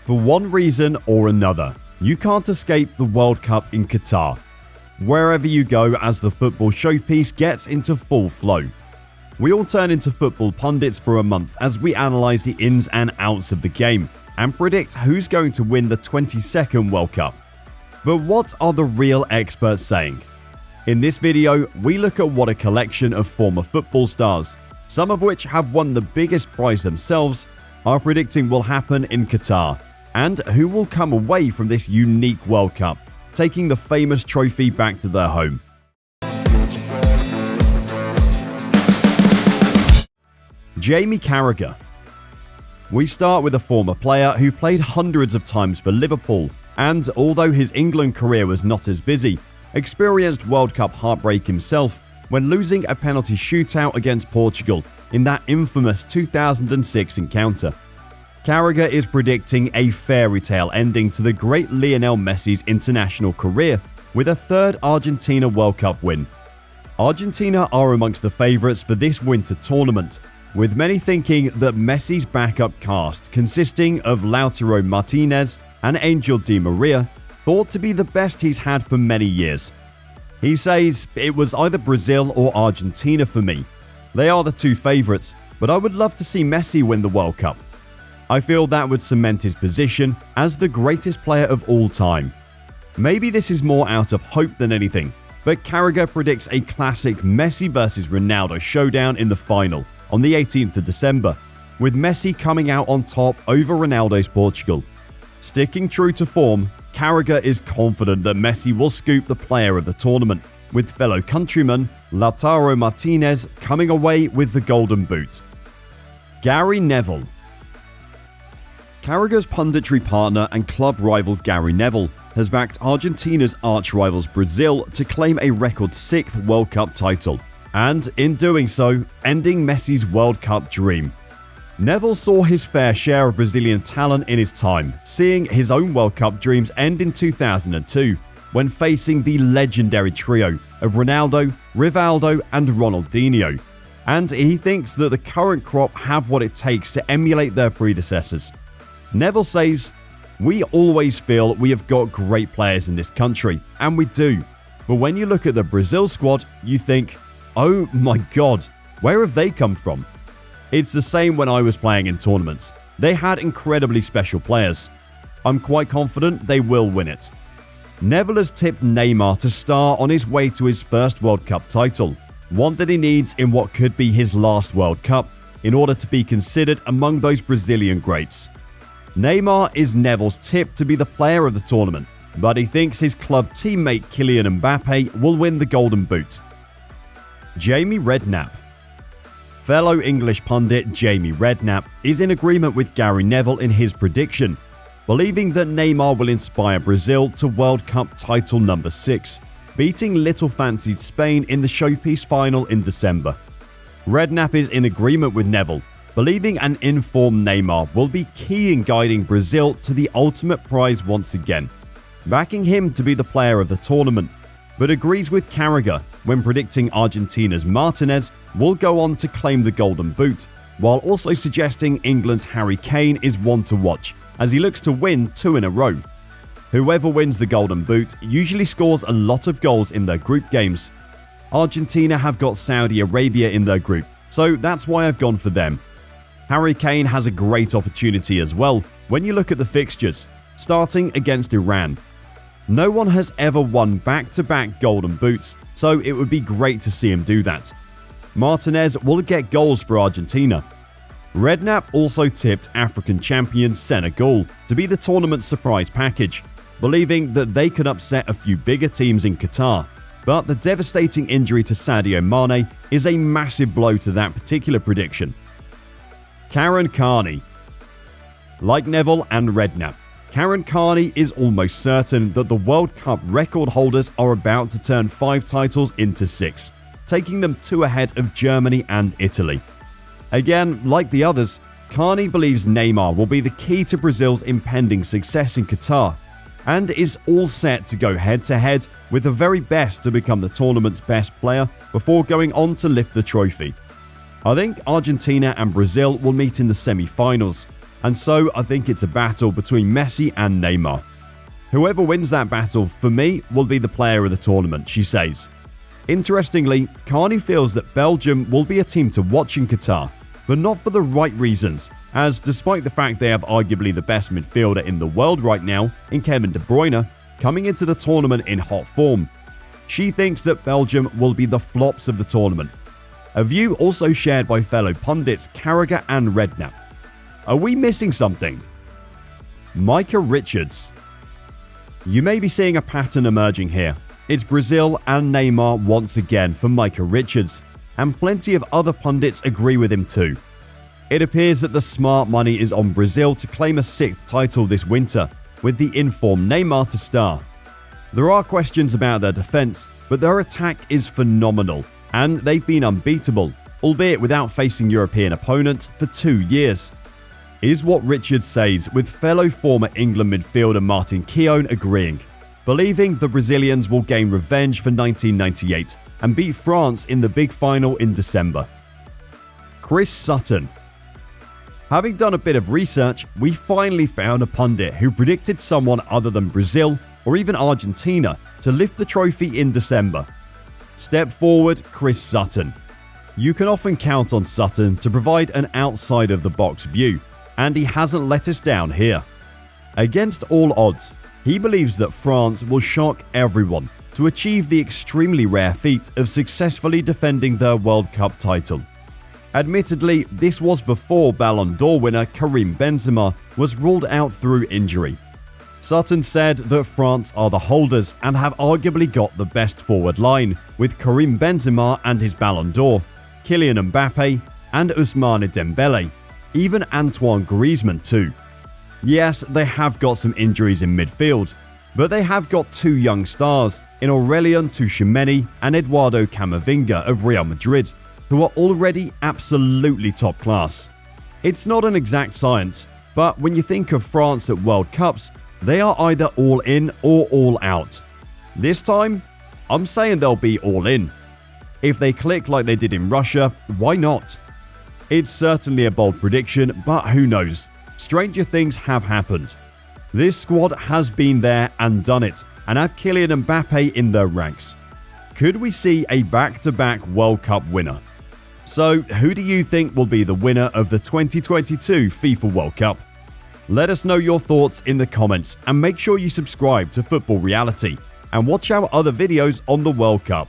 For one reason or another, you can't escape the World Cup in Qatar. Wherever you go as the football showpiece gets into full flow. We all turn into football pundits for a month as we analyse the ins and outs of the game and predict who's going to win the 22nd World Cup. But what are the real experts saying? In this video, we look at what a collection of former football stars, some of which have won the biggest prize themselves, are predicting will happen in Qatar, and who will come away from this unique World Cup, taking the famous trophy back to their home. Jamie Carragher. We start with a former player who played hundreds of times for Liverpool and, although his England career was not as busy, experienced World Cup heartbreak himself when losing a penalty shootout against Portugal in that infamous 2006 encounter. Carragher is predicting a fairy tale ending to the great Lionel Messi's international career with a third Argentina World Cup win. Argentina are amongst the favourites for this winter tournament, with many thinking that Messi's backup cast, consisting of Lautaro Martinez and Angel Di Maria, thought to be the best he's had for many years. He says, "It was either Brazil or Argentina for me. They are the two favourites, but I would love to see Messi win the World Cup. I feel that would cement his position as the greatest player of all time." Maybe this is more out of hope than anything, but Carragher predicts a classic Messi vs Ronaldo showdown in the final on the 18th of December, with Messi coming out on top over Ronaldo's Portugal. Sticking true to form, Carragher is confident that Messi will scoop the player of the tournament, with fellow countryman Lautaro Martinez coming away with the Golden Boot. Gary Neville. Carragher's punditry partner and club rival Gary Neville has backed Argentina's arch-rivals Brazil to claim a record 6th World Cup title, and in doing so, ending Messi's World Cup dream. Neville saw his fair share of Brazilian talent in his time, seeing his own World Cup dreams end in 2002 when facing the legendary trio of Ronaldo, Rivaldo and Ronaldinho, and he thinks that the current crop have what it takes to emulate their predecessors. Neville says, "We always feel we have got great players in this country, and we do. But when you look at the Brazil squad, you think, oh my god, where have they come from? It's the same when I was playing in tournaments. They had incredibly special players. I'm quite confident they will win it." Neville has tipped Neymar to star on his way to his first World Cup title, one that he needs in what could be his last World Cup, in order to be considered among those Brazilian greats. Neymar is Neville's tip to be the player of the tournament, but he thinks his club teammate Kylian Mbappe will win the Golden Boot. Jamie Redknapp. Fellow English pundit Jamie Redknapp is in agreement with Gary Neville in his prediction, believing that Neymar will inspire Brazil to World Cup title number 6, beating little fancied Spain in the showpiece final in December. Redknapp is in agreement with Neville, believing an informed Neymar will be key in guiding Brazil to the ultimate prize once again, backing him to be the player of the tournament, but agrees with Carragher when predicting Argentina's Martinez will go on to claim the Golden Boot, while also suggesting England's Harry Kane is one to watch as he looks to win 2 in a row. Whoever wins the Golden Boot usually scores a lot of goals in their group games. Argentina have got Saudi Arabia in their group, so that's why I've gone for them. Harry Kane has a great opportunity as well when you look at the fixtures, starting against Iran. No one has ever won back-to-back Golden Boots, so it would be great to see him do that. Martinez will get goals for Argentina. Redknapp also tipped African champions Senegal to be the tournament's surprise package, believing that they could upset a few bigger teams in Qatar. But the devastating injury to Sadio Mane is a massive blow to that particular prediction. Karen Carney. Like Neville and Redknapp, Karen Carney is almost certain that the World Cup record holders are about to turn 5 titles into 6, taking them 2 ahead of Germany and Italy. Again, like the others, Carney believes Neymar will be the key to Brazil's impending success in Qatar, and is all set to go head-to-head with the very best to become the tournament's best player before going on to lift the trophy. I think Argentina and Brazil will meet in the semi-finals, and so I think it's a battle between Messi and Neymar. Whoever wins that battle, for me, will be the player of the tournament, she says. Interestingly, Carney feels that Belgium will be a team to watch in Qatar, but not for the right reasons, as despite the fact they have arguably the best midfielder in the world right now in Kevin De Bruyne, coming into the tournament in hot form, she thinks that Belgium will be the flops of the tournament. A view also shared by fellow pundits Carragher and Redknapp. Are we missing something? Micah Richards. You may be seeing a pattern emerging here. It's Brazil and Neymar once again for Micah Richards, and plenty of other pundits agree with him too. It appears that the smart money is on Brazil to claim a 6th title this winter, with the informed Neymar to star. There are questions about their defense, but their attack is phenomenal, and they've been unbeatable, albeit without facing European opponents for 2 years. Is what Richards says, with fellow former England midfielder Martin Keown agreeing, believing the Brazilians will gain revenge for 1998 and beat France in the big final in December. Chris Sutton. Having done a bit of research, we finally found a pundit who predicted someone other than Brazil or even Argentina to lift the trophy in December. Step forward, Chris Sutton. You can often count on Sutton to provide an outside-of-the-box view, and he hasn't let us down here. Against all odds, he believes that France will shock everyone to achieve the extremely rare feat of successfully defending their World Cup title. Admittedly, this was before Ballon d'Or winner Karim Benzema was ruled out through injury. Sutton said that France are the holders and have arguably got the best forward line, with Karim Benzema and his Ballon d'Or, Kylian Mbappe and Ousmane Dembele, even Antoine Griezmann too. Yes, they have got some injuries in midfield, but they have got 2 young stars in Aurélien Tchouaméni and Eduardo Camavinga of Real Madrid, who are already absolutely top class. It's not an exact science, but when you think of France at World Cups, they are either all in or all out. This time, I'm saying they'll be all in. If they click like they did in Russia, why not? It's certainly a bold prediction, but who knows? Stranger things have happened. This squad has been there and done it, and have Kylian Mbappe in their ranks. Could we see a back-to-back World Cup winner? So, who do you think will be the winner of the 2022 FIFA World Cup? Let us know your thoughts in the comments, and make sure you subscribe to Football Reality and watch our other videos on the World Cup.